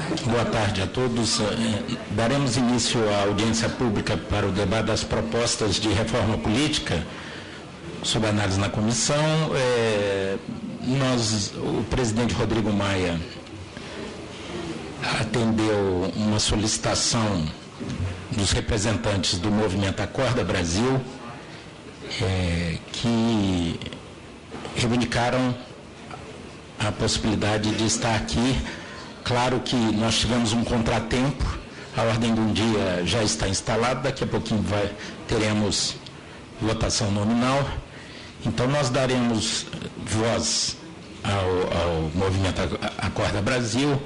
Boa tarde a todos. Daremos início à audiência pública para o debate das propostas de reforma política sob análise na comissão. O presidente Rodrigo Maia atendeu uma solicitação dos representantes do movimento Acorda Brasil, que reivindicaram a possibilidade de estar aqui. Claro que nós tivemos um contratempo, a ordem do dia já está instalada, daqui a pouquinho teremos votação nominal, então nós daremos voz ao movimento Acorda Brasil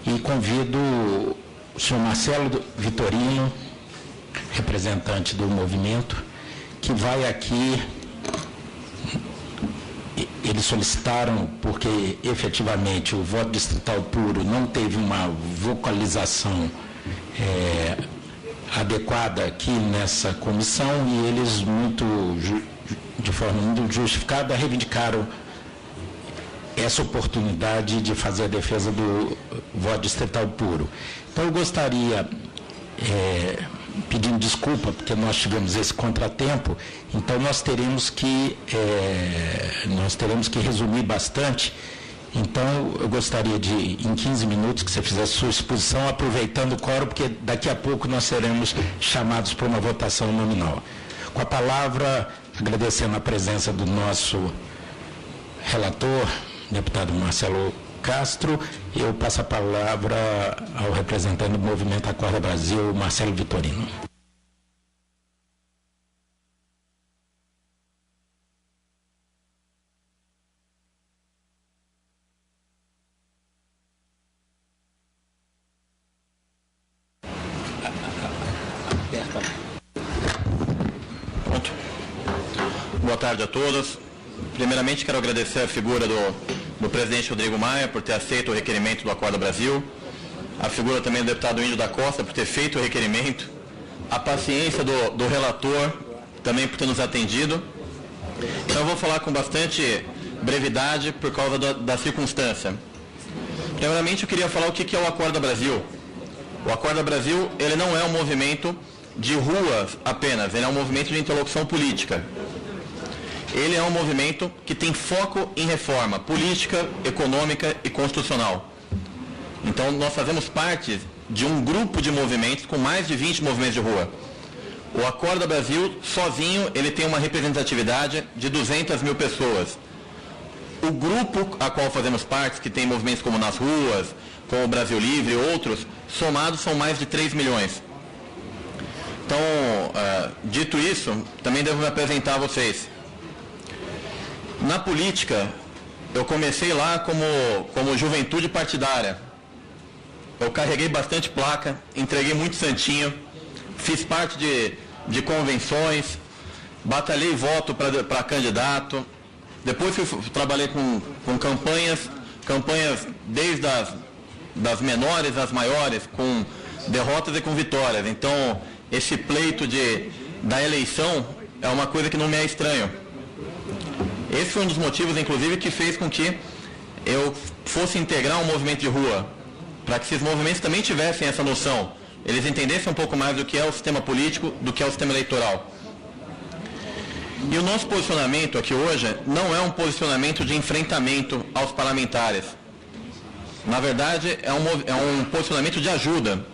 e convido o senhor Marcelo Vitorino, representante do movimento, que vai aqui. Eles solicitaram, porque efetivamente o voto distrital puro não teve uma vocalização adequada aqui nessa comissão, e eles, de forma muito justificada, reivindicaram essa oportunidade de fazer a defesa do voto distrital puro. Então, eu gostaria, pedindo desculpa, porque nós tivemos esse contratempo, então nós teremos que resumir bastante. Então, eu gostaria de, em 15 minutos, que você fizesse sua exposição, aproveitando o quórum, porque daqui a pouco nós seremos chamados para uma votação nominal. Com a palavra, agradecendo a presença do nosso relator, deputado Marcelo Castro, eu passo a palavra ao representante do movimento Acorda Brasil, Marcelo Vitorino. Pronto. Boa tarde a todos. Primeiramente, quero agradecer a figura do presidente Rodrigo Maia por ter aceito o requerimento do Acorda Brasil, a figura também do deputado Índio da Costa por ter feito o requerimento, a paciência do relator também por ter nos atendido. Então, eu vou falar com bastante brevidade por causa da circunstância. Primeiramente, eu queria falar o que é o Acorda Brasil. O Acorda Brasil, ele não é um movimento de rua apenas, ele é um movimento de interlocução política. Ele é um movimento que tem foco em reforma política, econômica e constitucional. Então, nós fazemos parte de um grupo de movimentos com mais de 20 movimentos de rua. O Acorda Brasil, sozinho, ele tem uma representatividade de 200 mil pessoas. O grupo a qual fazemos parte, que tem movimentos como Nas Ruas, como o Brasil Livre e outros, somados são mais de 3 milhões. Então, dito isso, também devo me apresentar a vocês. Na política, eu comecei lá como juventude partidária. Eu carreguei bastante placa, entreguei muito santinho, fiz parte de convenções, batalhei voto para candidato. Depois trabalhei com campanhas desde das menores às maiores, com derrotas e com vitórias. Então, esse pleito da eleição é uma coisa que não me é estranho. Esse foi um dos motivos, inclusive, que fez com que eu fosse integrar um movimento de rua, para que esses movimentos também tivessem essa noção, eles entendessem um pouco mais do que é o sistema político, do que é o sistema eleitoral. E o nosso posicionamento aqui hoje não é um posicionamento de enfrentamento aos parlamentares. Na verdade, é um posicionamento de ajuda.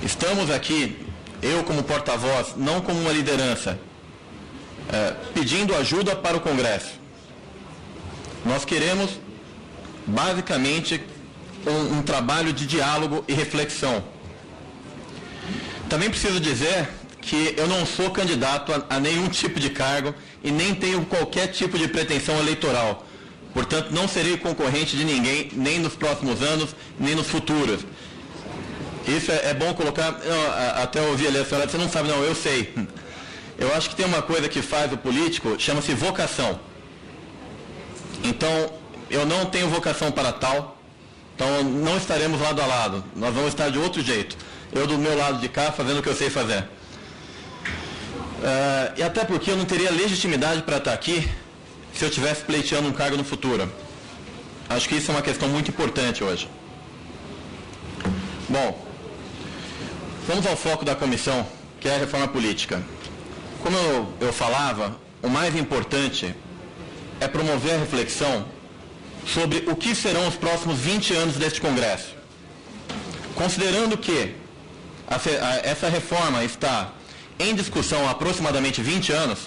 Estamos aqui, eu como porta-voz, não como uma liderança, pedindo ajuda para o Congresso. Nós queremos, basicamente, um trabalho de diálogo e reflexão. Também preciso dizer que eu não sou candidato a nenhum tipo de cargo e nem tenho qualquer tipo de pretensão eleitoral. Portanto, não serei concorrente de ninguém, nem nos próximos anos, nem nos futuros. Isso é bom colocar. Até ouvi ali a senhora, você não sabe, não, eu sei. Eu acho que tem uma coisa que faz o político, chama-se vocação. Então, eu não tenho vocação para tal, então não estaremos lado a lado, nós vamos estar de outro jeito. Eu do meu lado de cá, fazendo o que eu sei fazer. E até porque eu não teria legitimidade para estar aqui se eu estivesse pleiteando um cargo no futuro. Acho que isso é uma questão muito importante hoje. Bom, vamos ao foco da comissão, que é a reforma política. Como eu falava, o mais importante é promover a reflexão sobre o que serão os próximos 20 anos deste Congresso. Considerando que essa reforma está em discussão há aproximadamente 20 anos,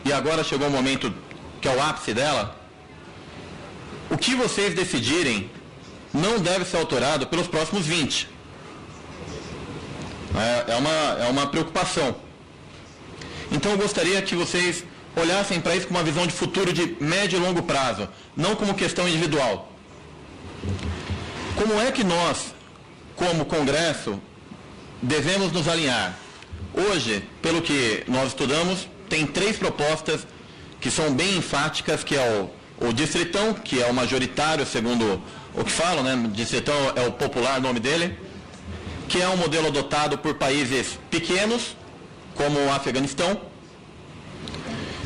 e agora chegou o momento que é o ápice dela, o que vocês decidirem não deve ser alterado pelos próximos 20. É uma preocupação. Então eu gostaria que vocês olhassem para isso com uma visão de futuro de médio e longo prazo, não como questão individual. Como é que nós, como Congresso, devemos nos alinhar? Hoje, pelo que nós estudamos, tem 3 propostas que são bem enfáticas, que é o distritão, que é o majoritário, segundo o que falam, né? Distritão é o popular nome dele, que é um modelo adotado por países pequenos, como o Afeganistão.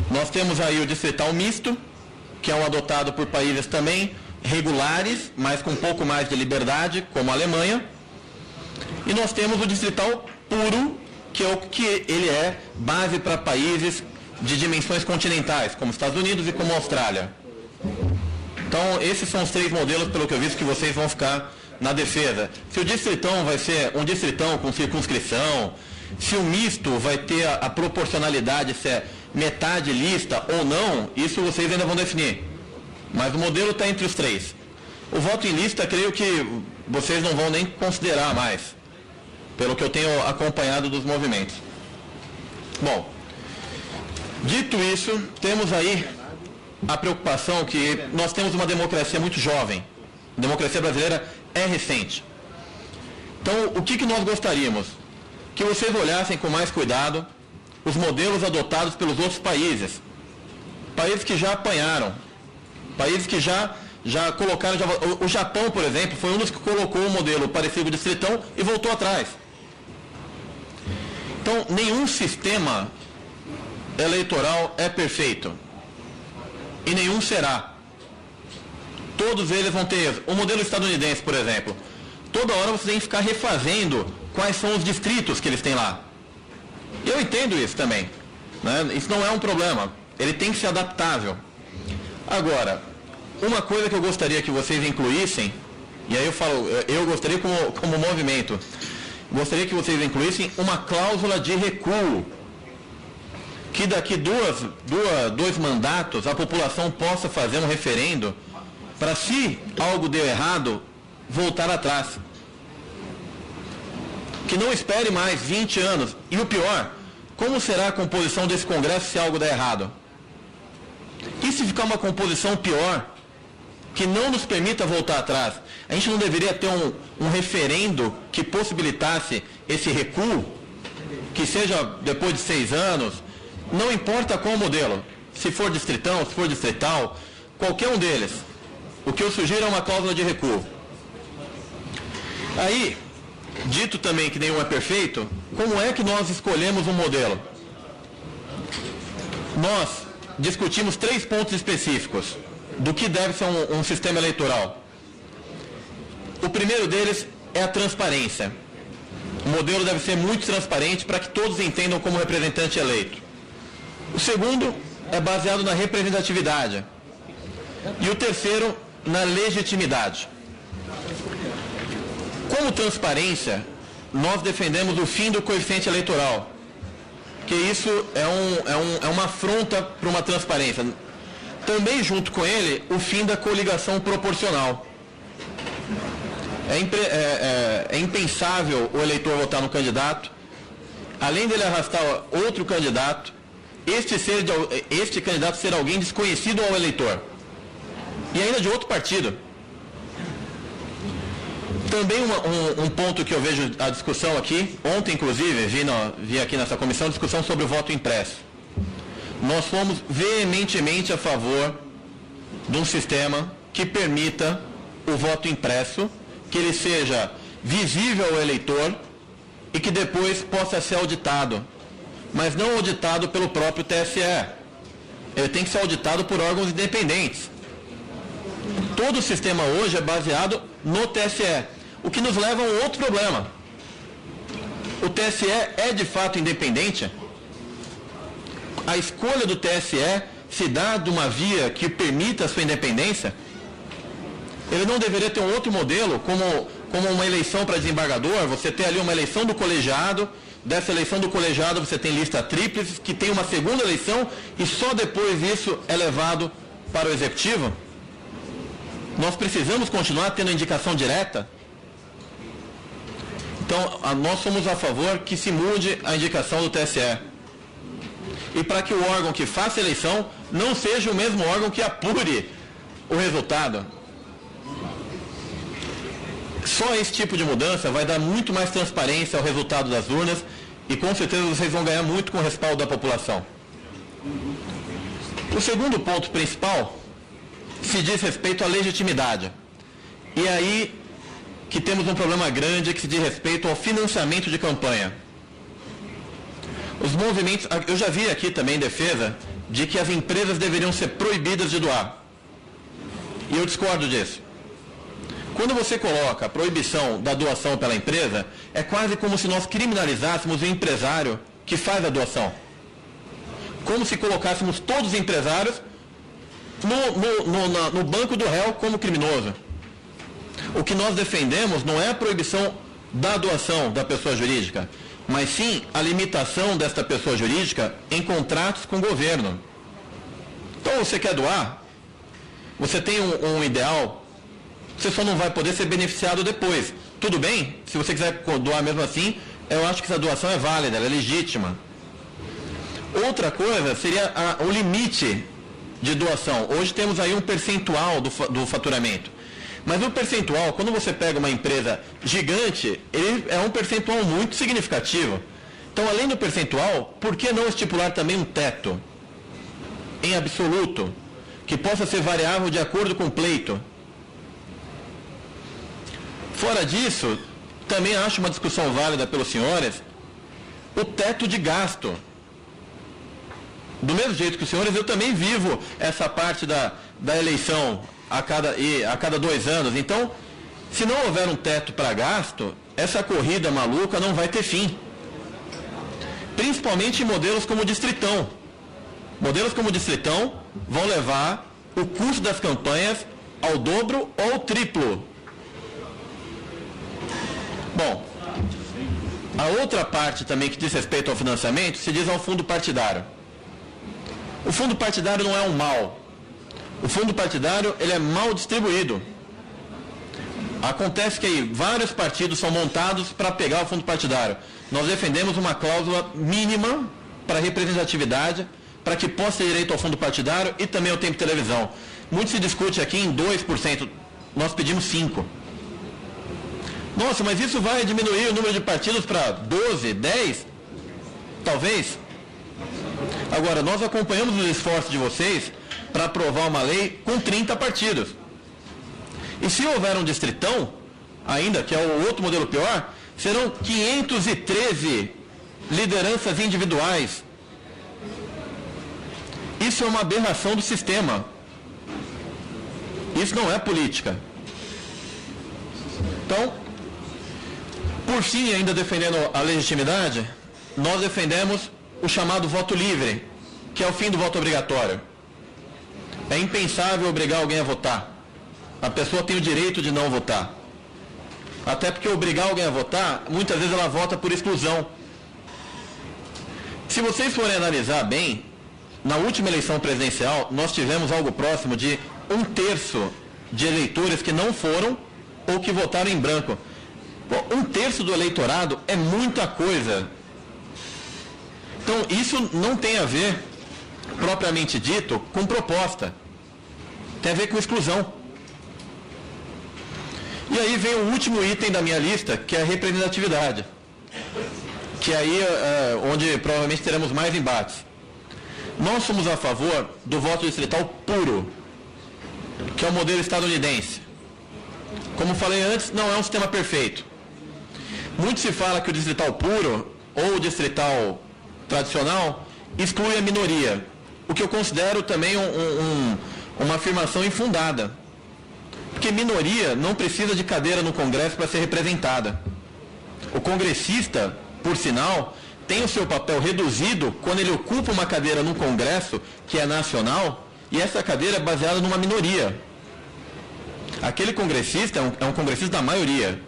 Nós temos aí o distrital misto, que é um adotado por países também regulares, mas com um pouco mais de liberdade, como a Alemanha. E nós temos o distrital puro, que é o que ele é base para países de dimensões continentais, como Estados Unidos e como Austrália. Então, esses são os 3 modelos, pelo que eu vi, que vocês vão ficar na defesa. Se o distritão vai ser um distritão com circunscrição, se o misto vai ter a proporcionalidade, se é metade lista ou não, isso vocês ainda vão definir. Mas o modelo está entre os 3. O voto em lista, creio que vocês não vão nem considerar mais, pelo que eu tenho acompanhado dos movimentos. Bom, dito isso, temos aí a preocupação que nós temos uma democracia muito jovem. A democracia brasileira é recente. Então, o que nós gostaríamos? Que vocês olhassem com mais cuidado os modelos adotados pelos outros países. Países que já apanharam. Países que já colocaram... O Japão, por exemplo, foi um dos que colocou um modelo parecido com o distritão e voltou atrás. Então, nenhum sistema eleitoral é perfeito. E nenhum será. Todos eles vão ter... O modelo estadunidense, por exemplo, toda hora você tem que ficar refazendo quais são os distritos que eles têm lá. Eu entendo isso também, né? Isso não é um problema. Ele tem que ser adaptável. Agora, uma coisa que eu gostaria que vocês incluíssem, e aí eu falo, eu gostaria como movimento, gostaria que vocês incluíssem uma cláusula de recuo, que daqui dois mandatos a população possa fazer um referendo para, se algo deu errado, voltar atrás. Que não espere mais 20 anos. E o pior, como será a composição desse Congresso se algo der errado? E se ficar uma composição pior, que não nos permita voltar atrás? A gente não deveria ter um referendo que possibilitasse esse recuo, que seja depois de 6 anos, não importa qual modelo, se for distritão, se for distrital, qualquer um deles. O que eu sugiro é uma cláusula de recuo. Aí, dito também que nenhum é perfeito, como é que nós escolhemos um modelo? Nós discutimos 3 pontos específicos do que deve ser um sistema eleitoral. O primeiro deles é a transparência. O modelo deve ser muito transparente para que todos entendam como representante eleito. O segundo é baseado na representatividade. E o terceiro, na legitimidade. Como transparência, nós defendemos o fim do coeficiente eleitoral, que isso é uma afronta para uma transparência. Também, junto com ele, o fim da coligação proporcional. É impensável o eleitor votar no candidato, além dele arrastar outro candidato, este candidato ser alguém desconhecido ao eleitor, e ainda de outro partido. Também um ponto que eu vejo a discussão aqui, ontem inclusive, vi aqui nessa comissão, discussão sobre o voto impresso. Nós fomos veementemente a favor de um sistema que permita o voto impresso, que ele seja visível ao eleitor e que depois possa ser auditado, mas não auditado pelo próprio TSE. Ele tem que ser auditado por órgãos independentes. Todo o sistema hoje é baseado no TSE. O que nos leva a um outro problema. O TSE é de fato independente? A escolha do TSE se dá de uma via que permita a sua independência? Ele não deveria ter um outro modelo, como uma eleição para desembargador, você tem ali uma eleição do colegiado, dessa eleição do colegiado você tem lista tríplice, que tem uma segunda eleição e só depois isso é levado para o executivo? Nós precisamos continuar tendo indicação direta? Então, nós somos a favor que se mude a indicação do TSE. E para que o órgão que faça a eleição não seja o mesmo órgão que apure o resultado. Só esse tipo de mudança vai dar muito mais transparência ao resultado das urnas e com certeza vocês vão ganhar muito com o respaldo da população. O segundo ponto principal se diz respeito à legitimidade. E aí que temos um problema grande que se diz respeito ao financiamento de campanha. Os movimentos, eu já vi aqui também defesa de que as empresas deveriam ser proibidas de doar. E eu discordo disso. Quando você coloca a proibição da doação pela empresa, é quase como se nós criminalizássemos o empresário que faz a doação. Como se colocássemos todos os empresários no banco do réu como criminoso. O que nós defendemos não é a proibição da doação da pessoa jurídica, mas sim a limitação desta pessoa jurídica em contratos com o governo. Então você quer doar, você tem um ideal, você só não vai poder ser beneficiado depois. Tudo bem, se você quiser doar mesmo assim, eu acho que essa doação é válida, ela é legítima. Outra coisa seria o limite de doação. Hoje temos aí um percentual do faturamento. Mas o percentual, quando você pega uma empresa gigante, ele é um percentual muito significativo. Então, além do percentual, por que não estipular também um teto em absoluto, que possa ser variável de acordo com o pleito? Fora disso, também acho uma discussão válida pelos senhores, o teto de gasto. Do mesmo jeito que os senhores, eu também vivo essa parte da eleição a cada 2 anos. Então, se não houver um teto para gasto, essa corrida maluca não vai ter fim. Principalmente em modelos como o Distritão. Modelos como o Distritão vão levar o custo das campanhas ao dobro ou ao triplo. Bom, a outra parte também que diz respeito ao financiamento se diz ao fundo partidário. O fundo partidário não é um mal. O fundo partidário ele é mal distribuído. Acontece que aí vários partidos são montados para pegar o fundo partidário. Nós defendemos uma cláusula mínima para representatividade, para que possa ter direito ao fundo partidário e também ao tempo de televisão. Muito se discute aqui em 2%, nós pedimos 5%. Nossa, mas isso vai diminuir o número de partidos para 12, 10? Talvez. Agora, nós acompanhamos os esforços de vocês para aprovar uma lei com 30 partidos. E se houver um distritão, ainda, que é o outro modelo pior, serão 513 lideranças individuais. Isso é uma aberração do sistema. Isso não é política. Então, por fim, ainda defendendo a legitimidade, nós defendemos o chamado voto livre, que é o fim do voto obrigatório. É impensável obrigar alguém a votar. A pessoa tem o direito de não votar. Até porque obrigar alguém a votar, muitas vezes ela vota por exclusão. Se vocês forem analisar bem, na última eleição presidencial, nós tivemos algo próximo de 1/3 de eleitores que não foram ou que votaram em branco. Bom, 1/3 do eleitorado é muita coisa. Então, isso não tem a ver, propriamente dito, com proposta. Tem a ver com exclusão. E aí vem o último item da minha lista, que é a representatividade. Que aí é onde provavelmente teremos mais embates. Nós somos a favor do voto distrital puro, que é o modelo estadunidense. Como falei antes, não é um sistema perfeito. Muito se fala que o distrital puro ou o distrital tradicional exclui a minoria, o que eu considero também uma afirmação infundada. Porque minoria não precisa de cadeira no Congresso para ser representada. O congressista, por sinal, tem o seu papel reduzido quando ele ocupa uma cadeira no Congresso que é nacional e essa cadeira é baseada numa minoria. Aquele congressista é um congressista da maioria.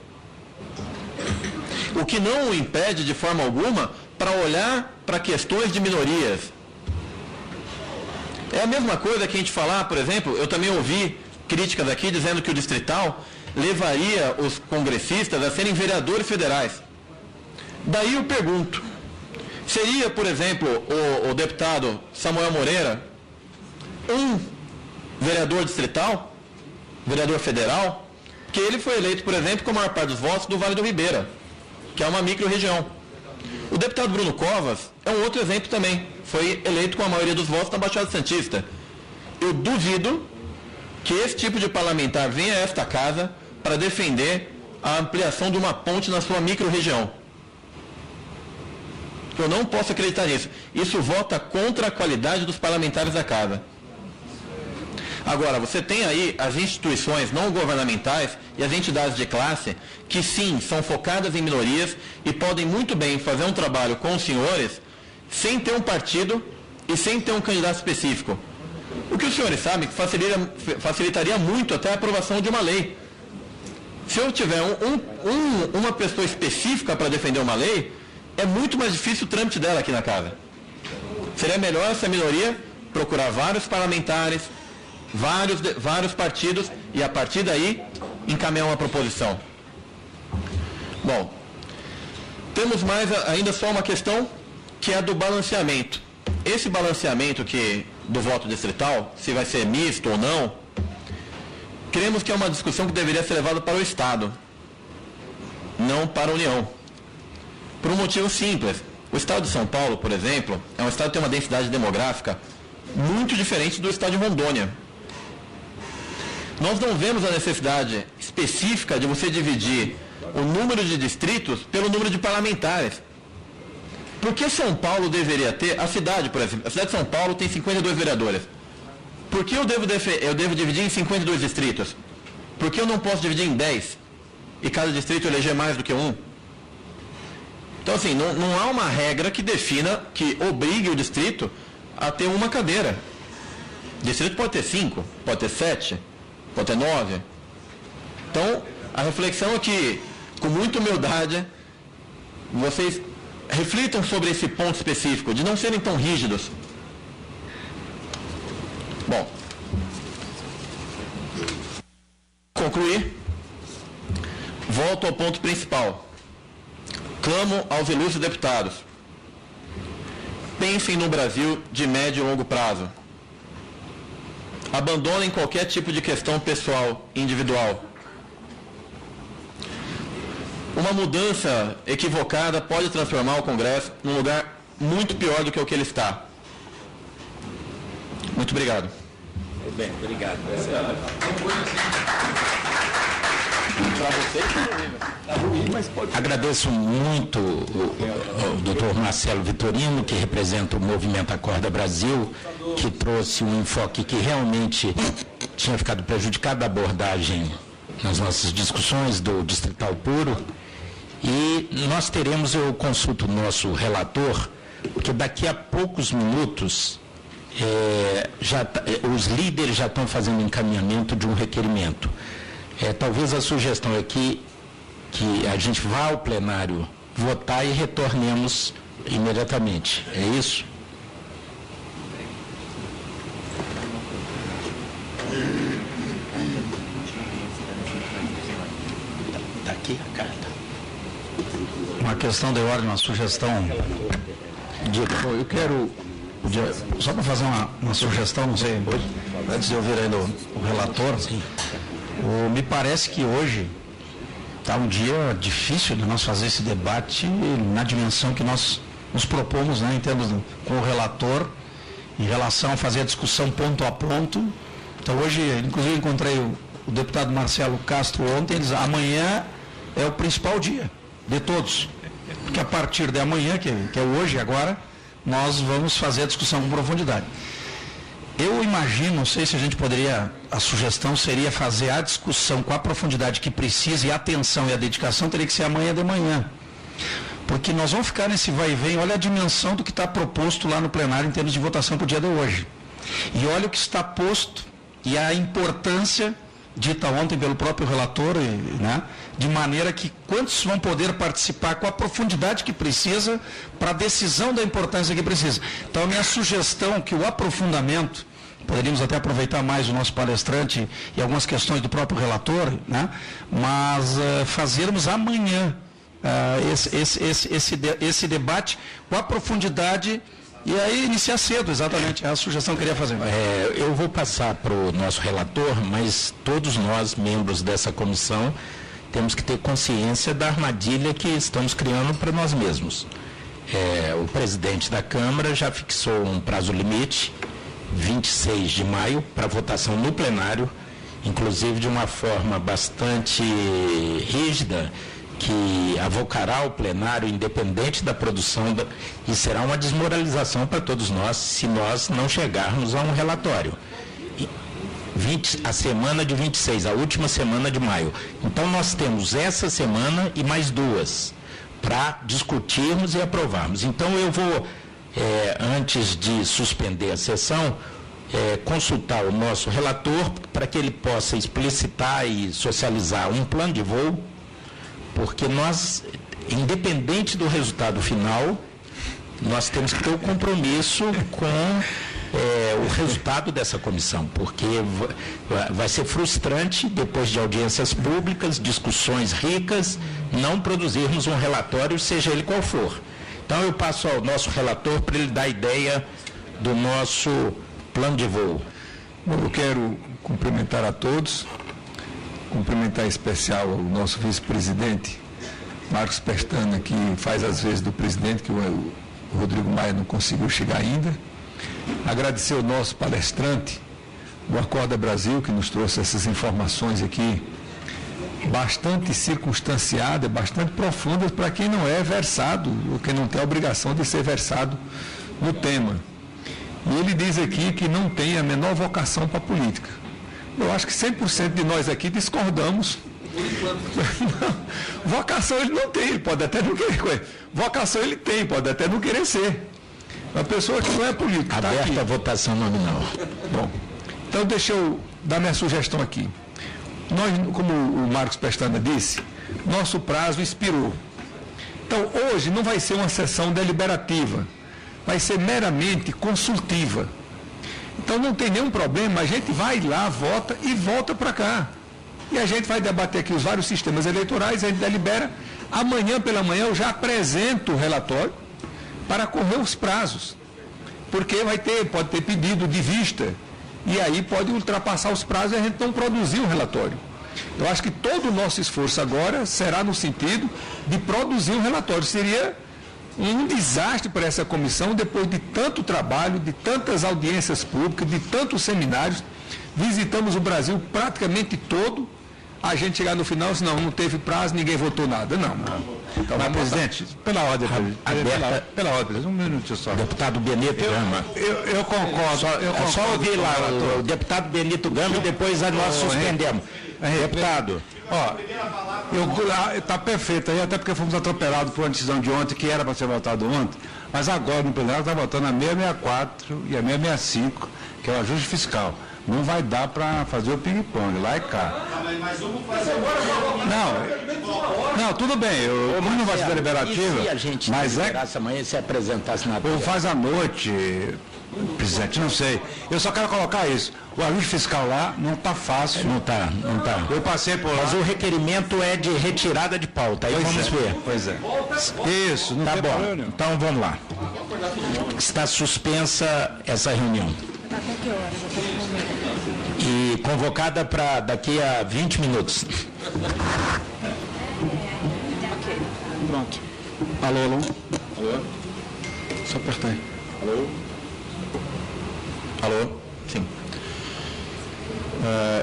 O que não o impede de forma alguma para olhar para questões de minorias. É a mesma coisa que a gente falar, por exemplo, eu também ouvi críticas aqui dizendo que o distrital levaria os congressistas a serem vereadores federais. Daí eu pergunto, seria, por exemplo, o deputado Samuel Moreira um vereador distrital, vereador federal, que ele foi eleito, por exemplo, com a maior parte dos votos do Vale do Ribeira, que é uma micro-região. O deputado Bruno Covas é um outro exemplo também, foi eleito com a maioria dos votos na Baixada Santista. Eu duvido que esse tipo de parlamentar venha a esta casa para defender a ampliação de uma ponte na sua micro-região. Eu não posso acreditar nisso. Isso vota contra a qualidade dos parlamentares da casa. Agora, você tem aí as instituições não governamentais e as entidades de classe que sim, são focadas em minorias e podem muito bem fazer um trabalho com os senhores sem ter um partido e sem ter um candidato específico. O que os senhores sabem que facilitaria muito até a aprovação de uma lei. Se eu tiver uma pessoa específica para defender uma lei, é muito mais difícil o trâmite dela aqui na casa. Seria melhor essa minoria procurar vários parlamentares, vários partidos e a partir daí encaminhar uma proposição. Bom, temos mais ainda só uma questão que é a do balanceamento. Esse balanceamento do voto distrital, se vai ser misto ou não, cremos que é uma discussão que deveria ser levada para o Estado, não para a União. Por um motivo simples. O Estado de São Paulo, por exemplo, é um Estado que tem uma densidade demográfica muito diferente do Estado de Rondônia. Nós não vemos a necessidade específica de você dividir o número de distritos pelo número de parlamentares. Por que São Paulo deveria ter, a cidade, por exemplo, a cidade de São Paulo tem 52 vereadores. Por que eu devo dividir em 52 distritos? Por que eu não posso dividir em 10 e cada distrito eleger mais do que um? Então, assim, não há uma regra que defina, que obrigue o distrito a ter uma cadeira. O distrito pode ter 5, pode ter 7, pode ter 9. Então, a reflexão é que, com muita humildade, vocês reflitam sobre esse ponto específico, de não serem tão rígidos. Bom, concluir, volto ao ponto principal. Clamo aos ilustres deputados. Pensem no Brasil de médio e longo prazo. Abandonem qualquer tipo de questão pessoal, individual. Uma mudança equivocada pode transformar o Congresso num lugar muito pior do que o que ele está. Muito obrigado. Bem, obrigado. Agradeço muito o Dr. Marcelo Vitorino, que representa o Movimento Acorda Brasil, que trouxe um enfoque que realmente tinha ficado prejudicado da abordagem nas nossas discussões do Distrital Puro. E nós teremos, eu consulto o nosso relator, porque daqui a poucos minutos os líderes já estão fazendo encaminhamento de um requerimento. Talvez a sugestão é que a gente vá ao plenário votar e retornemos imediatamente. É isso? Está aqui a carta. Uma questão de ordem, uma sugestão. Eu quero, só para fazer uma sugestão, não sei, antes de ouvir ainda o relator, sim. Me parece que hoje está um dia difícil de nós fazer esse debate na dimensão que nós nos propomos, né, em termos com o relator, em relação a fazer a discussão ponto a ponto. Então hoje, inclusive, encontrei o deputado Marcelo Castro ontem, ele diz, amanhã é o principal dia de todos, porque a partir de amanhã, que é hoje agora, nós vamos fazer a discussão com profundidade. Eu imagino, não sei se a gente poderia, a sugestão seria fazer a discussão com a profundidade que precisa e a atenção e a dedicação teria que ser amanhã de manhã. Porque nós vamos ficar nesse vai e vem, olha a dimensão do que está proposto lá no plenário em termos de votação para o dia de hoje. E olha o que está posto e a importância dita ontem pelo próprio relator, né, de maneira que quantos vão poder participar com a profundidade que precisa para a decisão da importância que precisa. Então, a minha sugestão é que o aprofundamento, poderíamos até aproveitar mais o nosso palestrante e algumas questões do próprio relator, né, mas fazermos amanhã esse debate com a profundidade. E aí iniciar cedo, exatamente, é a sugestão que eu queria fazer. Eu vou passar para o nosso relator, mas todos nós, membros dessa comissão, temos que ter consciência da armadilha que estamos criando para nós mesmos. O presidente da Câmara já fixou um prazo limite, 26 de maio, para votação no plenário, inclusive de uma forma bastante rígida, que avocará o plenário independente da produção e será uma desmoralização para todos nós se nós não chegarmos a um relatório. A semana de 26, a última semana de maio. Então nós temos essa semana e mais 2 para discutirmos e aprovarmos. Então eu vou, antes de suspender a sessão, consultar o nosso relator para que ele possa explicitar e socializar um plano de voo, porque nós, independente do resultado final, nós temos que ter o compromisso com o resultado dessa comissão, porque vai ser frustrante, depois de audiências públicas, discussões ricas, não produzirmos um relatório, seja ele qual for. Então eu passo ao nosso relator para ele dar ideia do nosso plano de voo. Bom, eu quero cumprimentar a todos. Cumprimentar em especial o nosso vice-presidente, Marcos Pestana, que faz as vezes do presidente, que o Rodrigo Maia não conseguiu chegar ainda. Agradecer ao nosso palestrante, o Acorda Brasil, que nos trouxe essas informações aqui, bastante circunstanciadas, bastante profundas, para quem não é versado, ou quem não tem a obrigação de ser versado no tema. E ele diz aqui que não tem a menor vocação para a política. Eu acho que 100% de nós aqui discordamos. Vocação ele não tem, ele pode até não querer. Vocação ele tem, pode até não querer ser. Uma pessoa que não é política. Aberta tá aqui. A votação nominal. Bom, então deixa eu dar minha sugestão aqui. Nós, como o Marcos Pestana disse, nosso prazo expirou. Então hoje não vai ser uma sessão deliberativa, vai ser meramente consultiva. Então não tem nenhum problema, a gente vai lá, vota e volta para cá. E a gente vai debater aqui os vários sistemas eleitorais, a gente delibera. Amanhã pela manhã eu já apresento o relatório para correr os prazos. Porque pode ter pedido de vista, e aí pode ultrapassar os prazos e a gente não produzir o relatório. Eu acho que todo o nosso esforço agora será no sentido de produzir um relatório. Seria um desastre para essa comissão, depois de tanto trabalho, de tantas audiências públicas, de tantos seminários. Visitamos o Brasil praticamente todo, a gente chegar no final, se não teve prazo, ninguém votou nada. Não. Então, mas, presidente, pela ordem, pela ordem, um minuto só. Deputado Benito Gama. Eu concordo. Só ouvir lá o deputado Benito Gama e depois nós suspendemos. Deputado. Está perfeito aí, até porque fomos atropelados por uma decisão de ontem, que era para ser votado ontem, mas agora no plenário está votando a 664 e a 665, que é o ajuste fiscal. Não vai dar para fazer o ping-pong, lá e cá. Mas vamos fazer agora. Não, tudo bem, como não vai ser deliberativa, e se a gente deliberasse amanhã e se apresentasse na ou faz à noite, presidente, não sei. Eu só quero colocar isso. O ajuste fiscal lá não está fácil. Não está. Eu passei por lá. Mas o requerimento é de retirada de pauta. Aí vamos ver. Pois é. Isso, não tá tem bom. problema. Então vamos lá. Está suspensa essa reunião. Até que horas? Até que momento? E convocada para daqui a 20 minutos. Pronto. Alô? Só apertar aí. Alô? Sim.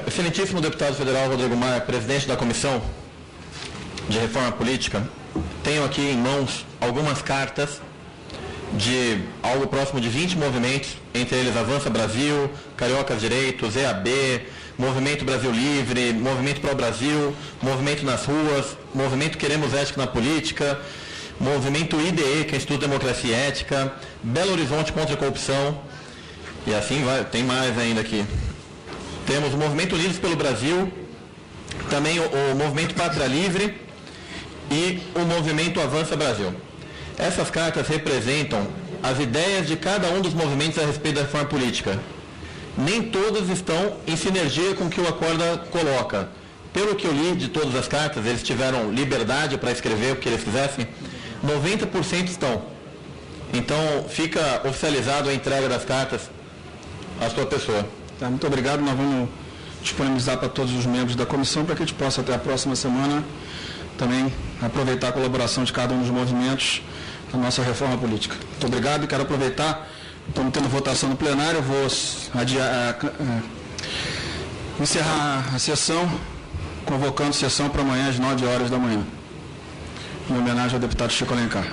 Excelentíssimo deputado federal Rodrigo Maia, presidente da Comissão de Reforma Política, tenho aqui em mãos algumas cartas de algo próximo de 20 movimentos, entre eles Avança Brasil, Cariocas Direitos, EAB, Movimento Brasil Livre, Movimento Pro Brasil, Movimento nas Ruas, Movimento Queremos Ética na Política, Movimento IDE, que é Instituto de Democracia e Ética, Belo Horizonte contra a Corrupção, e assim vai, tem mais ainda aqui. Temos o Movimento Livres pelo Brasil, também o Movimento Pátria Livre e o Movimento Avança Brasil. Essas cartas representam as ideias de cada um dos movimentos a respeito da reforma política. Nem todas estão em sinergia com o que o Acorda coloca. Pelo que eu li de todas as cartas, eles tiveram liberdade para escrever o que eles quisessem, 90% estão. Então, fica oficializado a entrega das cartas à sua pessoa. Tá, muito obrigado. Nós vamos disponibilizar para todos os membros da comissão para que a gente possa, até a próxima semana, também aproveitar a colaboração de cada um dos movimentos da nossa reforma política. Muito obrigado e quero aproveitar, estamos tendo votação no plenário, eu vou encerrar a sessão, convocando sessão para amanhã às 9 horas da manhã, em homenagem ao deputado Chico Alencar.